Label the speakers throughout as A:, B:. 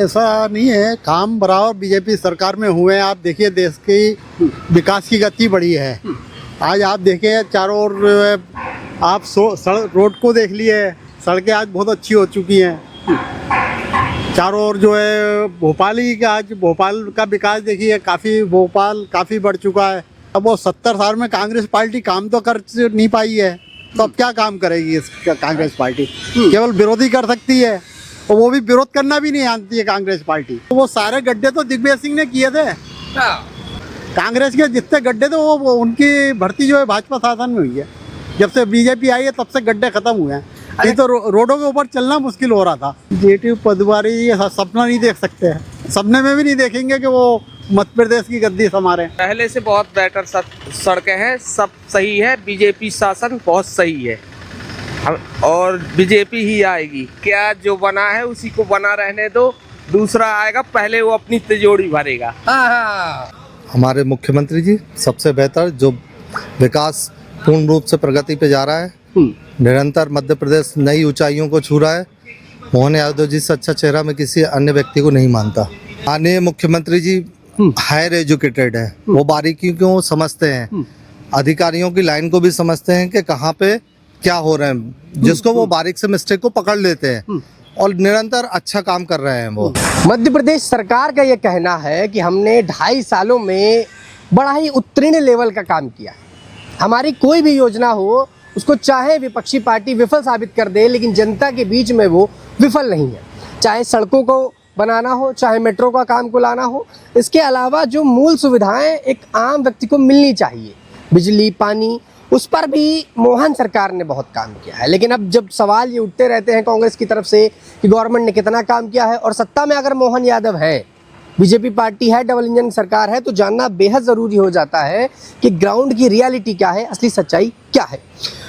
A: ऐसा नहीं है, काम बराबर बीजेपी सरकार में हुए हैं। आप देखिए देश की विकास की गति बढ़ी है। आज आप देखिए चारों ओर आप सड़क रोड को देख लिए, सड़कें आज बहुत अच्छी हो चुकी हैं। चारों ओर जो है भोपाल का विकास देखिए, भोपाल काफ़ी बढ़ चुका है। अब वो 70 साल में कांग्रेस पार्टी काम तो कर नहीं पाई है, तो अब क्या काम करेगी कांग्रेस पार्टी? केवल विरोधी कर सकती है, और वो भी विरोध करना भी नहीं जानती है कांग्रेस पार्टी। तो वो सारे गड्ढे तो दिग्विजय सिंह ने किए थे। कांग्रेस के जितने गड्ढे थे वो उनकी भर्ती जो है भाजपा शासन में हुई है। जब से बीजेपी आई है तब से गड्ढे खत्म हुए हैं। नहीं तो रोडों के ऊपर चलना मुश्किल हो रहा था। जेटी पदवारी ये सपना नहीं देख सकते हैं, सपने में भी नहीं देखेंगे कि वो मध्य प्रदेश की गद्दी संभाले।
B: पहले से बहुत बेटर सड़कें हैं, सब सही है। बीजेपी शासन बहुत सही है और बीजेपी ही आएगी। क्या जो बना है उसी को बना रहने दो, दूसरा आएगा, पहले वो अपनी तिजोरी भरेगा।
C: हमारे मुख्यमंत्री जी सबसे बेहतर, जो विकास पूर्ण रूप से प्रगति पे जा रहा है, निरंतर मध्य प्रदेश नई ऊंचाइयों को छू रहा है। मोहन यादव जी से अच्छा चेहरा मैं किसी अन्य व्यक्ति को नहीं मानता। माननीय मुख्यमंत्री जी हायर एजुकेटेड है, वो बारीकियों को समझते हैं, अधिकारियों की लाइन को भी समझते हैं कि कहाँ पे क्या हो रहे हैं, जिसको वो बारीक से मिस्टेक को पकड़ लेते हैं और निरंतर अच्छा काम कर रहे हैं। वो
D: मध्य प्रदेश सरकार का ये कहना है कि हमने 2.5 सालों में बड़ा ही उत्तीर्ण लेवल का काम किया है। हमारी कोई भी योजना हो उसको चाहे विपक्षी पार्टी विफल साबित कर दे, लेकिन जनता के बीच में वो विफल नहीं है। चाहे सड़कों को बनाना हो, चाहे मेट्रो का काम को लाना हो, इसके अलावा जो मूल सुविधाएं एक आम व्यक्ति को मिलनी चाहिए, बिजली, पानी, उस पर भी मोहन सरकार ने बहुत काम किया है। लेकिन अब जब सवाल ये उठते रहते हैं कांग्रेस की तरफ से कि गवर्नमेंट ने कितना काम किया है, और सत्ता में अगर मोहन यादव है, बीजेपी पार्टी है, डबल इंजन सरकार है, तो जानना बेहद ज़रूरी हो जाता है कि ग्राउंड की रियलिटी क्या है, असली सच्चाई क्या है।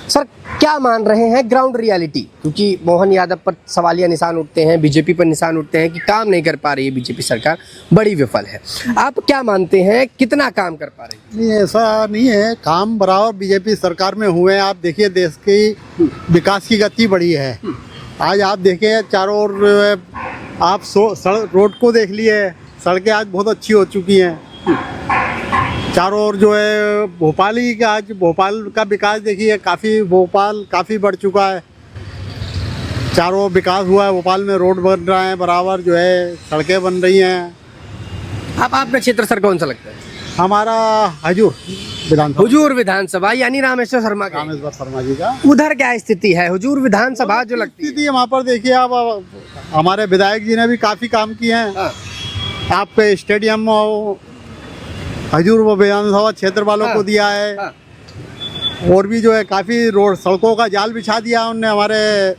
D: सर, क्या मान रहे हैं ग्राउंड रियलिटी? क्योंकि मोहन यादव पर सवालिया निशान उठते हैं, बीजेपी पर निशान उठते हैं कि काम नहीं कर पा रही है बीजेपी सरकार, बड़ी विफल है। आप क्या मानते हैं, कितना काम कर पा रही है?
A: नहीं, ऐसा नहीं है, काम बराबर बीजेपी सरकार में हुए हैं। आप देखिए देश की विकास की गति बढ़ी है। आज आप देखिए चारों ओर आप सड़क रोड को देख लिए, सड़कें आज बहुत अच्छी हो चुकी हैं। चारों ओर जो है भोपाल का विकास देखिए, भोपाल काफ़ी बढ़ चुका है। चारों ओर विकास हुआ है, भोपाल में रोड बन रहा है, बराबर जो है सड़कें बन रही हैं।
D: आपका क्षेत्र सर कौन सा लगता है?
A: हमारा
D: हुजूर विधानसभा यानी रामेश्वर
A: शर्मा जी का।
D: उधर क्या स्थिति है? हुजूर विधानसभा जो लगती है
A: वहाँ पर देखिए आप, हमारे विधायक जी ने भी काफ़ी काम किए हैं। आपके स्टेडियम हजूर वो विधानसभा क्षेत्र वालों को दिया है। और भी जो है काफ़ी रोड सड़कों का जाल बिछा दिया उनने, हमारे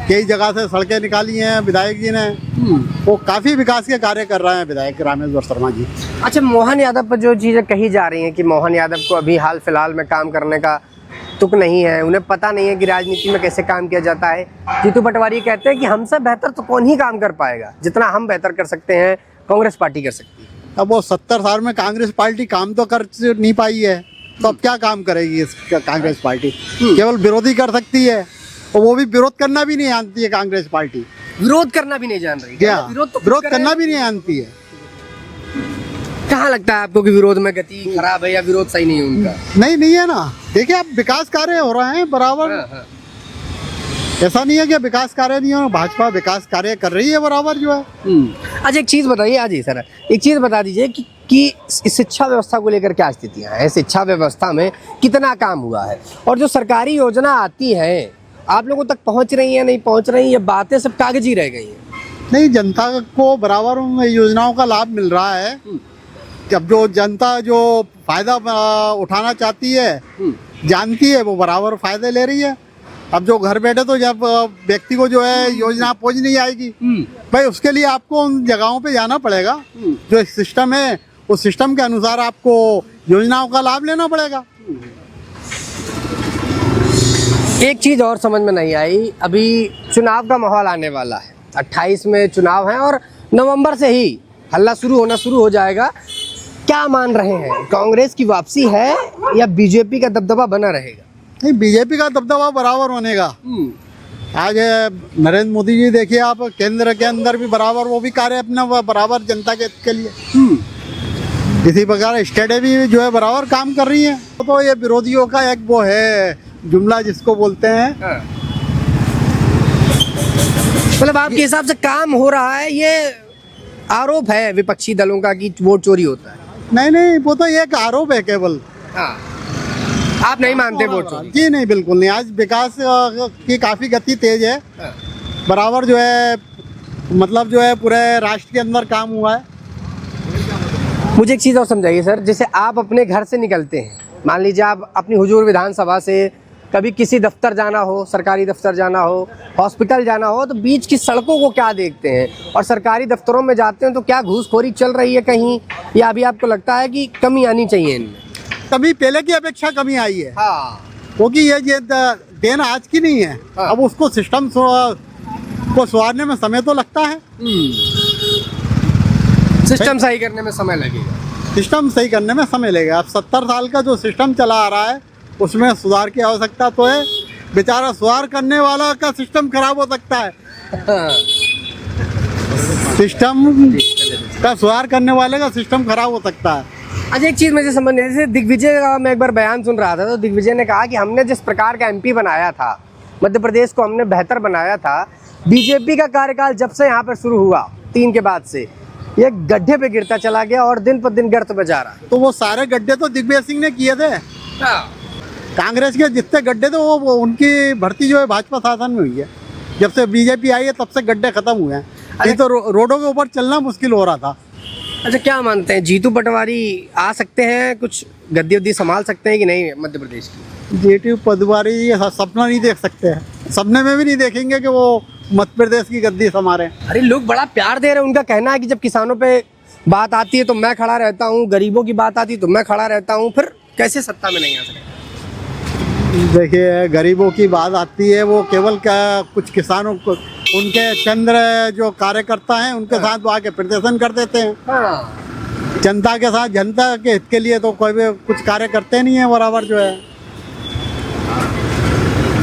A: कई जगह से सड़कें निकाली हैं विधायक जी ने। वो काफ़ी विकास के कार्य कर रहे हैं विधायक रामेश्वर शर्मा जी।
D: अच्छा, मोहन यादव पर जो चीज़ें कही जा रही हैं कि मोहन यादव को अभी हाल फिलहाल में काम करने का तुक नहीं है, उन्हें पता नहीं है कि राजनीति में कैसे काम किया जाता है। जीतू पटवारी कहते हैं कि हमसे बेहतर तो कौन ही काम कर पाएगा, जितना हम बेहतर कर सकते हैं कांग्रेस पार्टी कर सकती है।
A: अब वो 70 साल में कांग्रेस पार्टी काम तो कर नहीं पाई है, तो अब क्या काम करेगी कांग्रेस पार्टी? केवल विरोधी कर सकती है, और वो भी विरोध करना भी नहीं जानती है कांग्रेस पार्टी।
D: विरोध करना भी नहीं जान रही
A: क्या? विरोध
D: तो
A: करना भी नहीं जानती है।
D: कहाँ लगता है आपको कि विरोध में गति खराब है या विरोध सही नहीं है उनका?
A: नहीं है ना। देखिए आप विकास कार्य हो रहे हैं बराबर। ऐसा नहीं है कि विकास कार्य नहीं हो, भाजपा विकास कार्य कर रही है बराबर जो है।
D: अच्छा, एक चीज़ बताइए, आज ही सर एक चीज़ बता दीजिए कि शिक्षा व्यवस्था को लेकर क्या स्थितियाँ हैं, शिक्षा व्यवस्था में कितना काम हुआ है, और जो सरकारी योजना आती है आप लोगों तक पहुँच रही है, नहीं पहुँच रही, ये बातें सब कागजी रह गई हैं?
A: नहीं, जनता को बराबर उन योजनाओं का लाभ मिल रहा है। जब जो जनता जो फायदा उठाना चाहती है, जानती है, वो बराबर फायदे ले रही है। अब जो घर बैठे तो जब व्यक्ति को जो है योजना पहुंच नहीं आएगी, भाई उसके लिए आपको उन जगहों पे जाना पड़ेगा। जो सिस्टम है उस सिस्टम के अनुसार आपको योजनाओं का लाभ लेना पड़ेगा।
D: एक चीज़ और समझ में नहीं आई, अभी चुनाव का माहौल आने वाला है, 28 में चुनाव है और नवंबर से ही हल्ला शुरू हो जाएगा। क्या मान रहे हैं, कांग्रेस की वापसी है या बीजेपी का दबदबा बना रहेगा?
A: नहीं, बीजेपी का दबदबा बराबर बनेगा। आज नरेंद्र मोदी जी देखिए आप, केंद्र के अंदर भी बराबर वो भी कार्य अपना बराबर जनता के लिए। इसी प्रकार स्टेटें भी जो है बराबर काम कर रही हैं। तो ये विरोधियों का एक वो है जुमला जिसको बोलते हैं।
D: मतलब आपके हिसाब से काम हो रहा है, ये आरोप है विपक्षी दलों का कि वोट चोरी होता है?
A: नहीं नहीं, वो तो एक आरोप है केवल।
D: हाँ, आप नहीं मानते वोट चोरी?
A: जी नहीं, बिल्कुल नहीं। आज विकास की काफी गति तेज है, बराबर जो है मतलब जो है पूरे राष्ट्र के अंदर काम हुआ है।
D: मुझे एक चीज़ और समझाइए सर, जैसे आप अपने घर से निकलते हैं, मान लीजिए आप अपनी हुजूर विधानसभा से कभी किसी दफ्तर जाना हो, सरकारी दफ्तर जाना हो, हॉस्पिटल जाना हो, तो बीच की सड़कों को क्या देखते हैं? और सरकारी दफ्तरों में जाते हैं तो क्या घूसखोरी चल रही है कहीं, या अभी आपको लगता है कि कमी आनी चाहिए इनमें?
A: कमी पहले की अपेक्षा कमी आई है।
D: हाँ,
A: क्योंकि ये देन आज की नहीं है।
D: हाँ।
A: अब उसको सिस्टम को सुधारने में समय तो लगता है।
D: सिस्टम सही करने में समय लगेगा।
A: सिस्टम सही करने में समय लगेगा। अब 70 साल का जो सिस्टम चला आ रहा है उसमें सुधार की आवश्यकता तो है। बेचारा सुधार करने वाला का सिस्टम खराब हो सकता है। सिस्टम का सुधार करने वाले का सिस्टम खराब हो सकता है।
D: अच्छा, एक चीज़ मुझे समझ नहीं, जैसे दिग्विजय का मैं एक बार बयान सुन रहा था, तो दिग्विजय ने कहा कि हमने जिस प्रकार का एमपी बनाया था, मध्य प्रदेश को हमने बेहतर बनाया था, बीजेपी का कार्यकाल जब से यहाँ पर शुरू हुआ 3 के बाद से ये गड्ढे पे गिरता चला गया और दिन पर दिन गर्त में जा रहा है।
A: तो वो सारे गड्ढे तो दिग्विजय सिंह ने किए थे। कांग्रेस के जितने गड्ढे थे वो उनकी भर्ती जो है भाजपा शासन में हुई है। जब से बीजेपी आई है तब से गड्ढे खत्म हुए हैं। ये तो रोडों के ऊपर चलना मुश्किल हो रहा था।
D: अच्छा, क्या मानते हैं, जीतू पटवारी आ सकते हैं, कुछ गद्दी उद्दी संभाल सकते हैं कि नहीं मध्य प्रदेश की?
A: जीतू पटवारी ये सपना नहीं देख सकते हैं। सपने में भी नहीं देखेंगे कि वो मध्य प्रदेश की गद्दी संभाले।
D: अरे लोग बड़ा प्यार दे रहे हैं। उनका कहना है कि जब किसानों पे बात आती है तो मैं खड़ा रहता हूँ, गरीबों की बात आती है तो मैं खड़ा रहता हूँ, फिर कैसे सत्ता में नहीं आ सकता?
A: देखिए, गरीबों की बात आती है, वो केवल कुछ किसानों को, उनके चंद्र जो कार्यकर्ता हैं उनके साथ वो आके प्रदर्शन कर देते हैं।
D: हाँ।
A: जनता के साथ, जनता के हित के लिए तो कोई भी कुछ कार्य करते नहीं है बराबर जो है।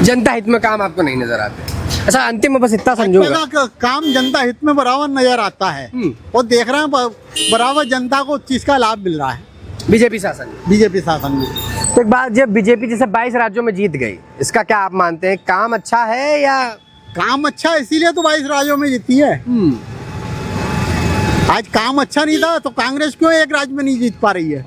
D: जनता हित में काम आपको नहीं नजर आते? अच्छा, अंतिम में बस इतना समझूंगा,
A: काम जनता हित में बराबर नजर आता है और देख रहे हैं बराबर जनता को उस चीज का लाभ मिल रहा है
D: बीजेपी शासन में।
A: बीजेपी शासन में।
D: तो एक बात, जब बीजेपी जैसे 22 राज्यों में जीत गई, इसका क्या आप मानते हैं, काम अच्छा है या?
A: काम अच्छा है इसीलिए तो 22 राज्यों में जीती है। आज काम अच्छा नहीं था तो कांग्रेस क्यों एक राज्य में नहीं जीत पा रही है?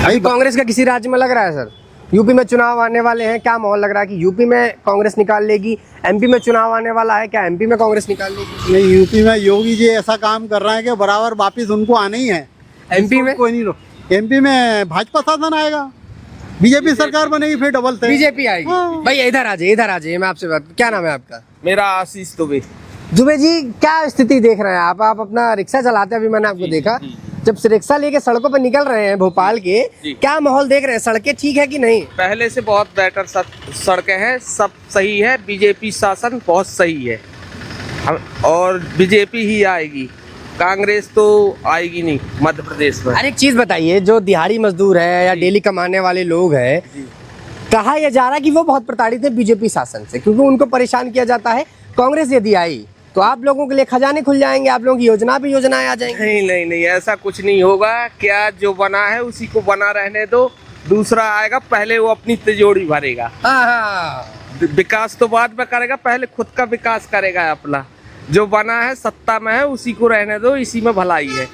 D: अभी कांग्रेस का किसी राज्य में लग रहा है सर? यूपी में चुनाव आने वाले हैं, क्या माहौल लग रहा है कि यूपी में कांग्रेस निकाल लेगी? एमपी में चुनाव आने वाला है, क्या एमपी में कांग्रेस निकाल लेगी?
A: नहीं, यूपी में योगी जी ऐसा काम कर रहे हैं कि बराबर वापिस उनको आना ही है।
D: एमपी में
A: कोई नहीं, एमपी में भाजपा शासन आएगा, बीजेपी सरकार बनेगी, फिर डबल से
D: बीजेपी आएगी।
A: हाँ।
D: भाई इधर आ जाइए, मैं आपसे बात, क्या नाम है आपका?
B: मेरा आशीष दुबे।
D: दुबे जी, क्या स्थिति देख रहे हैं आप अपना रिक्शा चलाते, अभी मैंने आपको देखा जब से रिक्शा लेके सड़कों पर निकल रहे हैं भोपाल के, क्या माहौल देख रहे हैं? सड़कें ठीक है कि नहीं?
B: पहले से बहुत बेटर सड़कें हैं, सब सही है। बीजेपी शासन बहुत सही है और बीजेपी ही आएगी, कांग्रेस तो आएगी नहीं मध्य प्रदेश में।
D: अरे एक चीज बताइए, जो दिहाड़ी मजदूर है या डेली कमाने वाले लोग हैं, कहा यह जा रहा है कि वो बहुत प्रताड़ित है बीजेपी शासन से, क्योंकि उनको परेशान किया जाता है। कांग्रेस यदि आई तो आप लोगों के लिए खजाने खुल जाएंगे, आप लोगों की योजनाएं आ जाएंगी।
B: नहीं नहीं नहीं, ऐसा कुछ नहीं होगा। क्या जो बना है उसी को बना रहने दो, दूसरा आएगा, पहले वो अपनी तिजोरी भरेगा। विकास तो बाद में करेगा, पहले खुद का विकास करेगा अपना। जो बना है सत्ता में है उसी को रहने दो, इसी में भलाई है।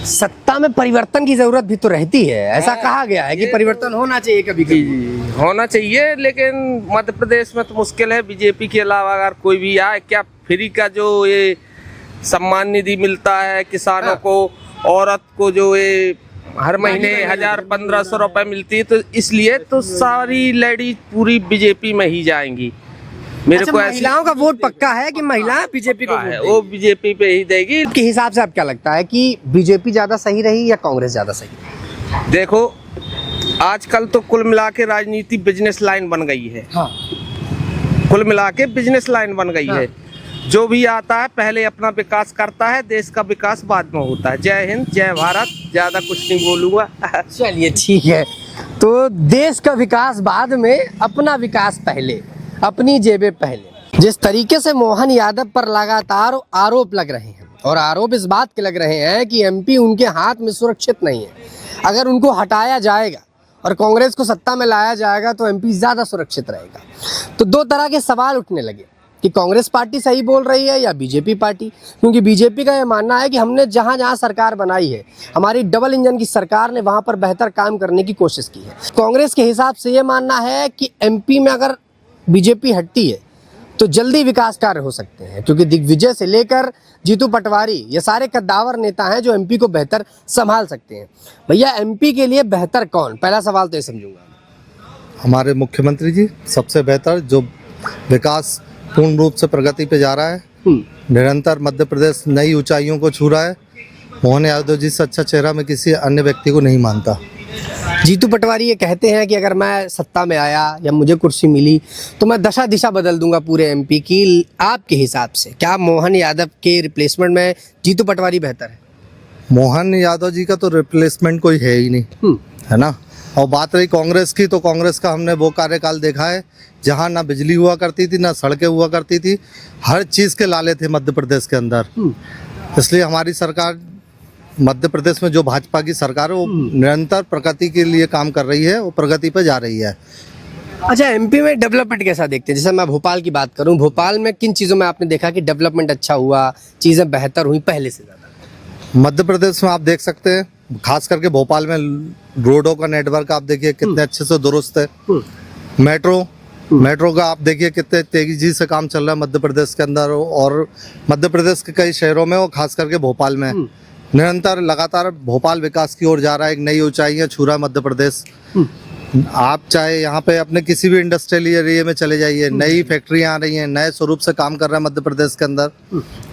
D: सत्ता में परिवर्तन की जरूरत भी तो रहती है, ऐसा कहा गया है कि परिवर्तन होना चाहिए कभी कभी।
B: होना चाहिए, लेकिन मध्य प्रदेश में तो मुश्किल है। बीजेपी के अलावा अगर कोई भी आए, क्या फ्री का जो ये सम्मान निधि मिलता है किसानों को, औरत को जो ये हर महीने 1000-1500 रुपए मिलती है, तो इसलिए तो सारी लेडीज पूरी बीजेपी में ही जाएंगी। मेरे को
D: महिलाओं का वोट पक्का है कि महिलाएं बीजेपी को
B: है, वो बीजेपी पे ही देगी।
D: के हिसाब से आप क्या लगता है कि बीजेपी ज्यादा सही रही या कांग्रेस ज्यादा सही रही?
B: देखो, आजकल तो कुल मिला के राजनीति बिजनेस लाइन बन गई है।
D: हाँ।
B: कुल मिला के बिजनेस लाइन बन गई है। जो भी आता है पहले अपना विकास करता है, देश का विकास बाद में होता है। जय हिंद, जय भारत। ज्यादा कुछ नहीं बोलूंगा।
D: चलिए ठीक है, तो देश का विकास बाद में, अपना विकास पहले। अपनी जेबें पहले। जिस तरीके से मोहन यादव पर लगातार आरोप लग रहे हैं और आरोप इस बात के लग रहे हैं कि एमपी उनके हाथ में सुरक्षित नहीं है, अगर उनको हटाया जाएगा और कांग्रेस को सत्ता में लाया जाएगा तो एमपी ज़्यादा सुरक्षित रहेगा। तो दो तरह के सवाल उठने लगे कि कांग्रेस पार्टी सही बोल रही है या बीजेपी पार्टी, क्योंकि बीजेपी का ये मानना है कि हमने जहां जहां सरकार बनाई है, हमारी डबल इंजन की सरकार ने वहां पर बेहतर काम करने की कोशिश की है। कांग्रेस के हिसाब से ये मानना है कि एमपी में अगर बीजेपी हटती है तो जल्दी विकास कार्य हो सकते हैं, क्योंकि दिग्विजय से लेकर जीतू पटवारी ये सारे कद्दावर नेता हैं जो एमपी को बेहतर संभाल सकते हैं। भैया एमपी के लिए बेहतर कौन, पहला सवाल तो ये समझूंगा।
C: हमारे मुख्यमंत्री जी सबसे बेहतर, जो विकास पूर्ण रूप से प्रगति पे जा रहा है, निरंतर मध्य प्रदेश नई ऊंचाइयों को छू रहा है। मोहन यादव जी से अच्छा चेहरा मैं किसी अन्य व्यक्ति को नहीं मानता।
D: जीतू पटवारी ये कहते हैं कि अगर मैं सत्ता में आया या मुझे कुर्सी मिली तो मैं दशा दिशा बदल दूंगा पूरे एमपी की। आपके हिसाब से क्या मोहन यादव के रिप्लेसमेंट में जीतू पटवारी बेहतर है?
C: मोहन यादव जी का तो रिप्लेसमेंट कोई है ही नहीं, है ना। और बात रही कांग्रेस की, तो कांग्रेस का हमने वो कार्यकाल देखा है जहां ना बिजली हुआ करती थी, ना सड़कें हुआ करती थी, हर चीज़ के लाले थे मध्य प्रदेश के अंदर। इसलिए हमारी सरकार, मध्य प्रदेश में जो भाजपा की सरकार है, वो निरंतर प्रगति के लिए काम कर रही है, वो प्रगति पे जा रही है।
D: अच्छा, एमपी में डेवलपमेंट कैसा देखते हैं? जैसे मैं भोपाल की बात करूं, भोपाल में किन चीज़ों में आपने देखा कि डेवलपमेंट अच्छा हुआ, चीज़ें बेहतर हुई पहले से ज़्यादा?
C: मध्य प्रदेश में आप देख सकते हैं, खास करके भोपाल में रोडों का नेटवर्क आप देखिए कितने अच्छे से दुरुस्त है। मेट्रो का आप देखिए कितने तेजी से काम चल रहा है मध्य प्रदेश के अंदर, और मध्य प्रदेश के कई शहरों में और खास करके भोपाल में निरंतर लगातार भोपाल विकास की ओर जा रहा है। एक नई ऊंचाइयां छू रहा है मध्य प्रदेश। आप चाहे यहाँ पे अपने किसी भी इंडस्ट्रियल एरिया में चले जाइए, नई फैक्ट्रियां आ रही हैं, नए स्वरूप से काम कर रहा है मध्य प्रदेश के अंदर,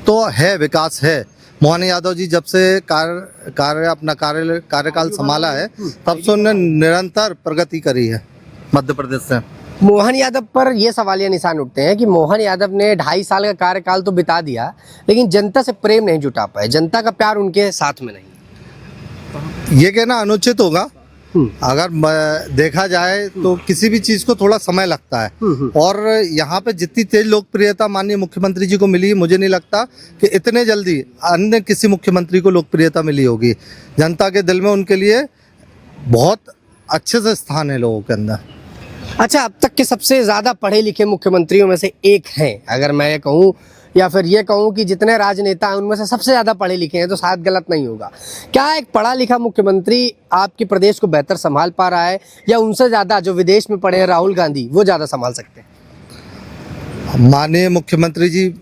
C: तो है विकास है। मोहन यादव जी जब से अपना कार्यकाल संभाला है, तब से उन्होंने निरंतर प्रगति करी है मध्य प्रदेश से।
D: मोहन यादव पर ये सवालिया निशान उठते हैं कि मोहन यादव ने 2.5 साल का कार्यकाल तो बिता दिया, लेकिन जनता से प्रेम नहीं जुटा पाए, जनता का प्यार उनके साथ में नहीं।
C: ये कहना अनुचित होगा। अगर देखा जाए तो किसी भी चीज को थोड़ा समय लगता है, और यहाँ पे जितनी तेज लोकप्रियता माननीय मुख्यमंत्री जी को मिली, मुझे नहीं लगता कि इतने जल्दी अन्य किसी मुख्यमंत्री को लोकप्रियता मिली होगी। जनता के दिल में उनके लिए बहुत अच्छे से स्थान है लोगों के अंदर।
D: अच्छा, अब तक के सबसे ज़्यादा पढ़े लिखे मुख्यमंत्रियों में से एक हैं, अगर मैं ये कहूँ या फिर ये कहूँ कि जितने राजनेता हैं उनमें से सबसे ज़्यादा पढ़े लिखे हैं, तो शायद गलत नहीं होगा। क्या एक पढ़ा लिखा मुख्यमंत्री आपके प्रदेश को बेहतर संभाल पा रहा है, या उनसे ज़्यादा जो विदेश में पढ़े हैं राहुल गांधी, वो ज़्यादा संभाल सकते हैं?
C: माननीय मुख्यमंत्री जी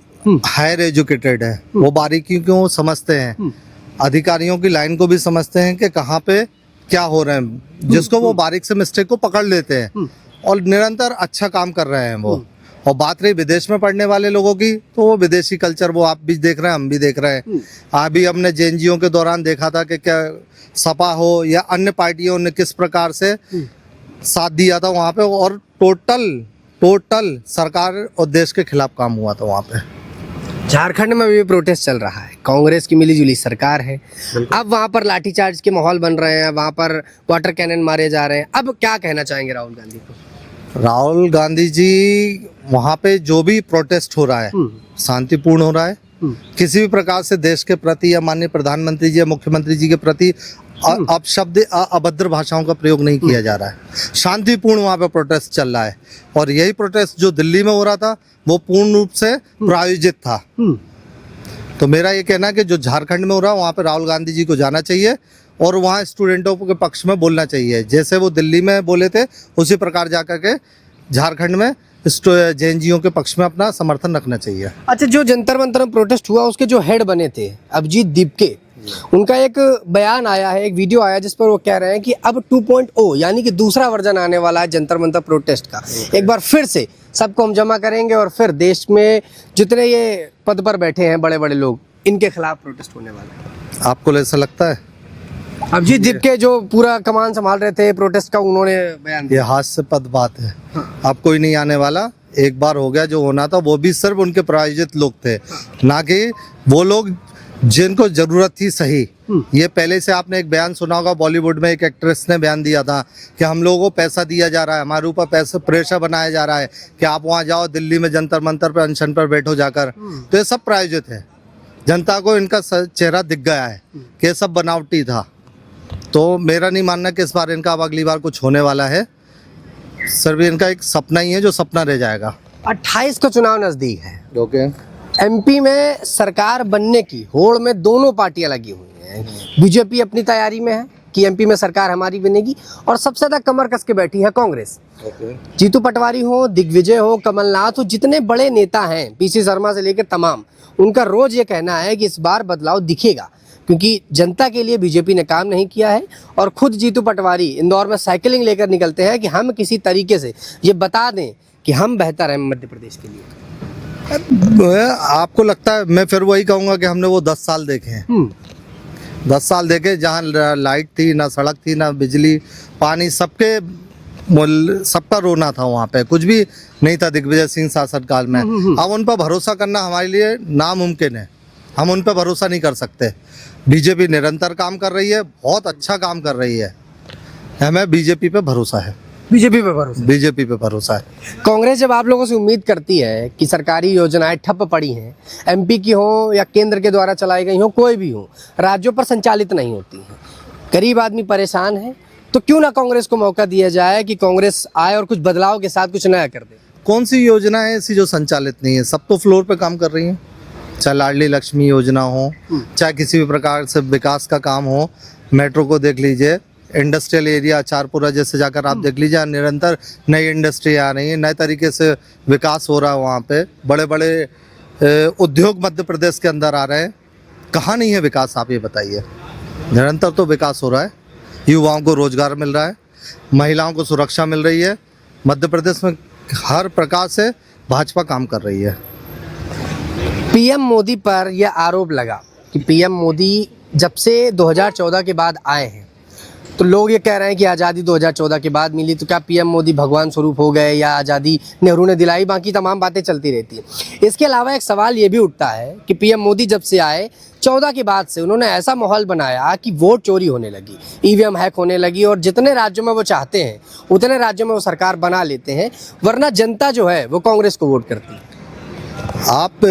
C: हायर एजुकेटेड है, वो बारीकियों को समझते हैं, अधिकारियों की लाइन को भी समझते हैं कि कहाँ पे क्या हो रहा है, जिसको वो बारीक से मिस्टेक को पकड़ लेते हैं, और निरंतर अच्छा काम कर रहे हैं वो। और बात रही विदेश में पढ़ने वाले लोगों की, तो वो विदेशी कल्चर वो आप भी देख रहे हैं, हम भी देख रहे हैं। अभी हमने जेएनजीओ के दौरान देखा था कि क्या सपा हो या अन्य पार्टियों ने किस प्रकार से साथ दिया था वहाँ पे, और टोटल सरकार और देश के खिलाफ काम हुआ था वहाँ पे।
D: झारखंड में भी प्रोटेस्ट चल रहा है, कांग्रेस की मिलीजुली सरकार है, अब वहाँ पर लाठीचार्ज के माहौल बन रहे हैं, वहाँ पर वाटर कैनन मारे जा रहे हैं। अब क्या कहना चाहेंगे राहुल गांधी को?
C: राहुल गांधी जी, वहाँ पे जो भी प्रोटेस्ट हो रहा है शांतिपूर्ण हो रहा है। किसी भी प्रकार से देश के प्रति या माननीय प्रधानमंत्री जी या मुख्यमंत्री जी के प्रति अपशब्द अभद्र भाषाओं का प्रयोग नहीं किया जा रहा है। शांतिपूर्ण वहाँ पे प्रोटेस्ट चल रहा है, और यही प्रोटेस्ट जो दिल्ली में हो रहा था वो पूर्ण रूप से प्रायोजित था। तो मेरा ये कहना है कि जो झारखंड में हो रहा है, वहाँ पे राहुल गांधी जी को जाना चाहिए और वहाँ स्टूडेंटों के पक्ष में बोलना चाहिए। जैसे वो दिल्ली में बोले थे, उसी प्रकार जाकर के झारखंड में जेएनजीओ के पक्ष में अपना समर्थन रखना चाहिए।
D: अच्छा, जो जंतर मंतर में प्रोटेस्ट हुआ, उसके जो हेड बने थे अभिजीत दीपके, उनका एक बयान आया है, एक वीडियो आया जिस पर वो कह रहे हैं कि अब 2.0 यानी कि दूसरा वर्जन आने वाला है जंतर मंतर प्रोटेस्ट का। एक बार फिर से सबको हम जमा करेंगे और फिर देश में जितने ये पद पर बैठे हैं बड़े बड़े लोग, इनके खिलाफ प्रोटेस्ट होने वाला है।
C: आपको ऐसा लगता है?
D: अभिजीत दीपके जो पूरा कमान संभाल रहे थे प्रोटेस्ट का, उन्होंने बयान दिया।
C: ये हास्यास्पद बात है। अब कोई नहीं आने वाला, एक बार हो गया, जो होना था वो भी सिर्फ उनके प्रायोजित लोग थे, ना कि वो लोग जिनको जरूरत थी सही। ये पहले से आपने एक बयान सुना होगा, बॉलीवुड में एक एक्ट्रेस ने बयान दिया था कि हम लोगों को पैसा दिया जा रहा है, हमारे ऊपर पैसा प्रेशर बनाया जा रहा है कि आप वहाँ जाओ, दिल्ली में जंतर मंतर पर अनशन पर बैठो जाकर। तो ये सब प्रायोजित है, जनता को इनका चेहरा दिख गया है कि ये सब बनावटी था। तो मेरा नहीं मानना कि इस बार इनका अब अगली बार कुछ होने वाला है। सर भी इनका एक सपना ही है जो सपना रह जाएगा।
D: 28 को चुनाव नजदीक है।
C: ओके,
D: एमपी में सरकार बनने की होड़ में दोनों पार्टियां लगी हुई हैं। बीजेपी अपनी तैयारी में है कि एमपी में सरकार हमारी बनेगी, और सबसे ज्यादा कमर कस के बैठी है कांग्रेस। जीतू पटवारी हो, दिग्विजय हो, कमलनाथ हो, जितने बड़े नेता हैं, पीसी शर्मा से लेकर तमाम, उनका रोज ये कहना है कि इस बार बदलाव दिखेगा, क्योंकि जनता के लिए बीजेपी ने काम नहीं किया है। और खुद जीतू पटवारी इंदौर में साइकिलिंग लेकर निकलते हैं कि हम किसी तरीके से ये बता दें कि हम बेहतर हैं मध्य प्रदेश के लिए।
C: आपको लगता है, मैं फिर वही कहूँगा कि हमने वो 10 साल देखे हैं। 10 साल देखे जहाँ लाइट थी, ना सड़क थी, ना बिजली, पानी, सबका रोना था वहाँ पे, कुछ भी नहीं था दिग्विजय सिंह शासनकाल में। अब उन पर भरोसा करना हमारे लिए नामुमकिन है, हम उन पर भरोसा नहीं कर सकते। बीजेपी निरंतर काम कर रही है, बहुत अच्छा काम कर रही है, हमें बीजेपी पे भरोसा है।
D: बीजेपी पे भरोसा,
C: बीजेपी पे भरोसा है।
D: कांग्रेस जब आप लोगों से उम्मीद करती है कि सरकारी योजनाएं ठप पड़ी हैं, एमपी की हो या केंद्र के द्वारा चलाई गई हो, कोई भी हो, राज्यों पर संचालित नहीं होती हैं, गरीब आदमी परेशान है, तो क्यों ना कांग्रेस को मौका दिया जाए कि कांग्रेस आए और कुछ बदलाव के साथ कुछ नया कर दे।
C: कौन सी योजना है ऐसी जो संचालित नहीं है? सब तो फ्लोर पे काम कर रही है, चाहे लाडली लक्ष्मी योजना हो, चाहे किसी भी प्रकार से विकास का काम हो। मेट्रो को देख लीजिए, इंडस्ट्रियल एरिया चारपुरा जैसे जाकर आप देख लीजिए, निरंतर नई इंडस्ट्री आ रही है, नए तरीके से विकास हो रहा है। वहाँ पे बड़े बड़े उद्योग मध्य प्रदेश के अंदर आ रहे हैं। कहाँ नहीं है विकास, आप ये बताइए। निरंतर तो विकास हो रहा है, युवाओं को रोजगार मिल रहा है, महिलाओं को सुरक्षा मिल रही है। मध्य प्रदेश में हर प्रकार से भाजपा काम कर रही है।
D: पीएम मोदी पर यह आरोप लगा कि पीएम मोदी जब से 2014 के बाद आए हैं, तो लोग ये कह रहे हैं कि आज़ादी 2014 के बाद मिली, तो क्या पीएम मोदी भगवान स्वरूप हो गए या आज़ादी नेहरू ने दिलाई, बाकी तमाम बातें चलती रहती हैं। इसके अलावा एक सवाल ये भी उठता है कि पीएम मोदी जब से आए 14 के बाद से उन्होंने ऐसा माहौल बनाया कि वोट चोरी होने लगी, ईवीएम हैक होने लगी, और जितने राज्यों में वो चाहते हैं उतने राज्यों में वो सरकार बना लेते हैं, वरना जनता जो है वो कांग्रेस को वोट करती है।
C: आप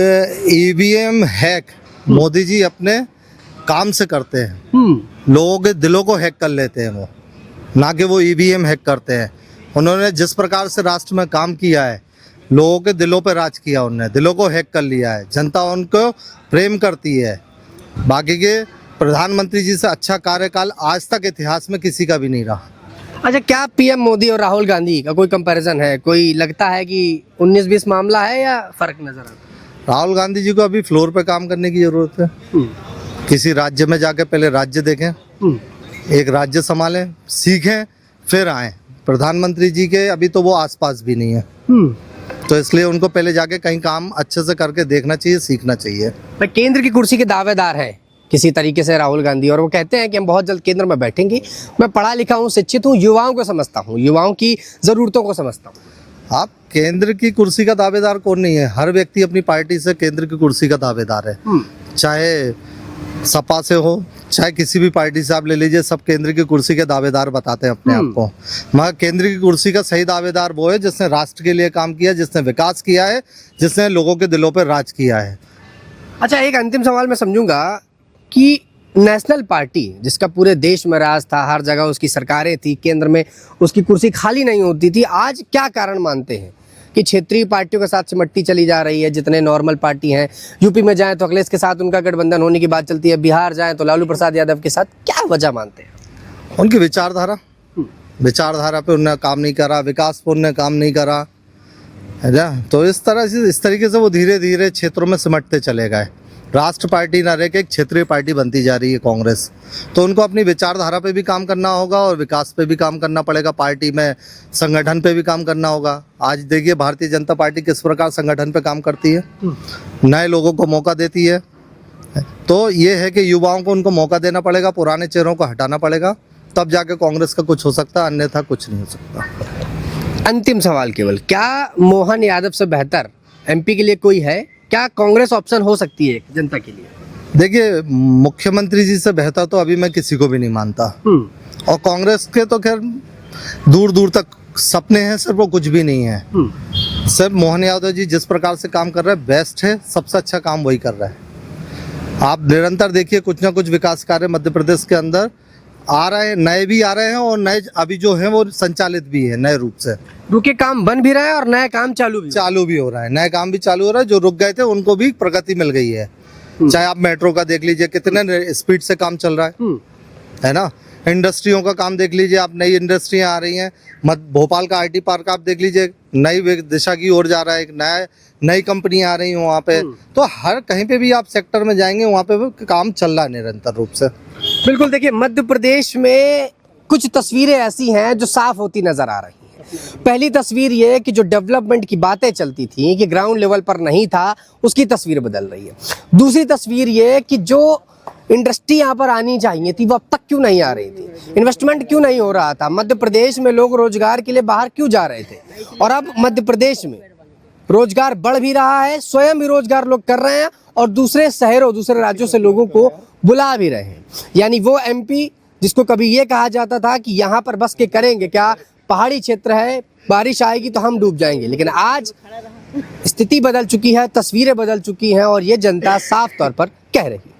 C: ईवीएम हैक मोदी जी अपने काम से करते हैं, लोगों के दिलों को हैक कर लेते हैं वो, ना कि वो ईवीएम हैक करते हैं। उन्होंने जिस प्रकार से राष्ट्र में काम किया है, लोगों के दिलों पर राज किया, उन्होंने दिलों को हैक कर लिया है, जनता उनको प्रेम करती है। बाकी के प्रधानमंत्री जी से अच्छा कार्यकाल आज तक इतिहास में किसी का भी नहीं रहा।
D: अच्छा, क्या पीएम मोदी और राहुल गांधी का कोई कंपैरिजन है? कोई लगता है कि 19-20 मामला है या फर्क नजर आता है?
C: राहुल गांधी जी को अभी फ्लोर पे काम करने की जरूरत है। किसी राज्य में जाके पहले राज्य देखें, एक राज्य संभालें, सीखें, फिर आए। प्रधानमंत्री जी के अभी तो वो आसपास भी नहीं है, तो इसलिए उनको पहले जाके कहीं काम अच्छे से करके देखना चाहिए, सीखना चाहिए।
D: मैं केंद्र की कुर्सी के दावेदार हैं किसी तरीके से राहुल गांधी, और वो कहते हैं कि हम बहुत जल्द केंद्र में बैठेंगे। मैं पढ़ा लिखा हूँ, शिक्षित हूँ, युवाओं को समझता हूँ, युवाओं की ज़रूरतों को समझता हूँ।
C: आप केंद्र की कुर्सी का दावेदार कौन नहीं है? हर व्यक्ति अपनी पार्टी से केंद्र की कुर्सी का दावेदार है, चाहे सपा से हो, चाहे किसी भी पार्टी से आप ले लीजिए, सब केंद्र की कुर्सी के दावेदार बताते हैं अपने आप को। मगर केंद्र की कुर्सी का सही दावेदार वो है जिसने राष्ट्र के लिए काम किया, जिसने विकास किया है, जिसने लोगों के दिलों पर राज किया है।
D: अच्छा, एक अंतिम सवाल मैं समझूंगा कि नेशनल पार्टी जिसका पूरे देश में राज था, हर जगह उसकी सरकारें थी, केंद्र में उसकी कुर्सी खाली नहीं होती थी, आज क्या कारण मानते हैं कि क्षेत्रीय पार्टियों के साथ सिमटती चली जा रही है? जितने नॉर्मल पार्टी हैं, यूपी में जाएं तो अखिलेश के साथ उनका गठबंधन होने की बात चलती है, बिहार जाएं तो लालू प्रसाद यादव के साथ, क्या वजह मानते हैं?
C: उनकी विचारधारा पे उन्होंने काम नहीं करा, विकास पर उन्होंने काम नहीं करा, है ना। तो इस तरीके से वो धीरे धीरे क्षेत्रों में सिमटते चले गए। राष्ट्र पार्टी ना रह के एक क्षेत्रीय पार्टी बनती जा रही है कांग्रेस। तो उनको अपनी विचारधारा पे भी काम करना होगा और विकास पे भी काम करना पड़ेगा, पार्टी में संगठन पे भी काम करना होगा। आज देखिए भारतीय जनता पार्टी किस प्रकार संगठन पे काम करती है, नए लोगों को मौका देती है। तो ये है कि युवाओं को उनको मौका देना पड़ेगा, पुराने चेहरों को हटाना पड़ेगा, तब जाके कांग्रेस का कुछ हो सकता है, अन्यथा कुछ नहीं हो सकता।
D: अंतिम सवाल केवल, क्या मोहन यादव से बेहतर एमपी के लिए कोई है? क्या कांग्रेस ऑप्शन हो सकती है जनता के लिए?
C: देखिए, मुख्यमंत्री जी से बेहतर तो अभी मैं किसी को भी नहीं मानता। और कांग्रेस के तो खैर दूर दूर तक सपने हैं, सिर्फ वो कुछ भी नहीं है। सिर्फ मोहन यादव जी जिस प्रकार से काम कर रहे हैं बेस्ट है, सबसे अच्छा काम वही कर रहा है। आप निरंतर देखिए कुछ ना कुछ विकास कार्य मध्य प्रदेश के अंदर आ रहे हैं, नए भी आ रहे हैं और नए अभी जो है वो संचालित भी है नए रूप से।
D: रुके काम बन भी रहा है और नया काम चालू भी
C: हो रहा है, नए काम भी चालू हो रहा है। जो रुक गए थे उनको भी प्रगति मिल गई है। चाहे आप मेट्रो का देख लीजिए, कितने स्पीड से काम चल रहा है ना। इंडस्ट्रियों का काम देख लीजिए आप, नई इंडस्ट्रियां आ रही हैं। भोपाल का आईटी पार्क आप देख लीजिए, नई दिशा की ओर जा रहा है। एक नई कंपनी आ रही है वहाँ पे। तो हर कहीं पे भी आप सेक्टर में जाएंगे वहाँ पे काम चल रहा है निरंतर रूप से।
D: बिल्कुल। देखिए, मध्य प्रदेश में कुछ तस्वीरें ऐसी हैं जो साफ होती नजर आ रही हैं। पहली तस्वीर ये कि जो डेवलपमेंट की बातें चलती थी कि ग्राउंड लेवल पर नहीं था, उसकी तस्वीर बदल रही है। दूसरी तस्वीर ये कि जो इंडस्ट्री यहाँ पर आनी चाहिए थी वो अब तक क्यों नहीं आ रही थी, इन्वेस्टमेंट क्यों नहीं हो रहा था, मध्य प्रदेश में लोग रोजगार के लिए बाहर क्यों जा रहे थे। और अब मध्य प्रदेश में रोजगार बढ़ भी रहा है, स्वयं भी रोजगार लोग कर रहे हैं और दूसरे शहरों दूसरे राज्यों से लोगों को बुला भी रहे हैं। यानी वो एमपी जिसको कभी ये कहा जाता था कि यहाँ पर बस के करेंगे क्या, पहाड़ी क्षेत्र है, बारिश आएगी तो हम डूब जाएंगे, लेकिन आज स्थिति बदल चुकी है, तस्वीरें बदल चुकी हैं और ये जनता साफ तौर पर कह रही है।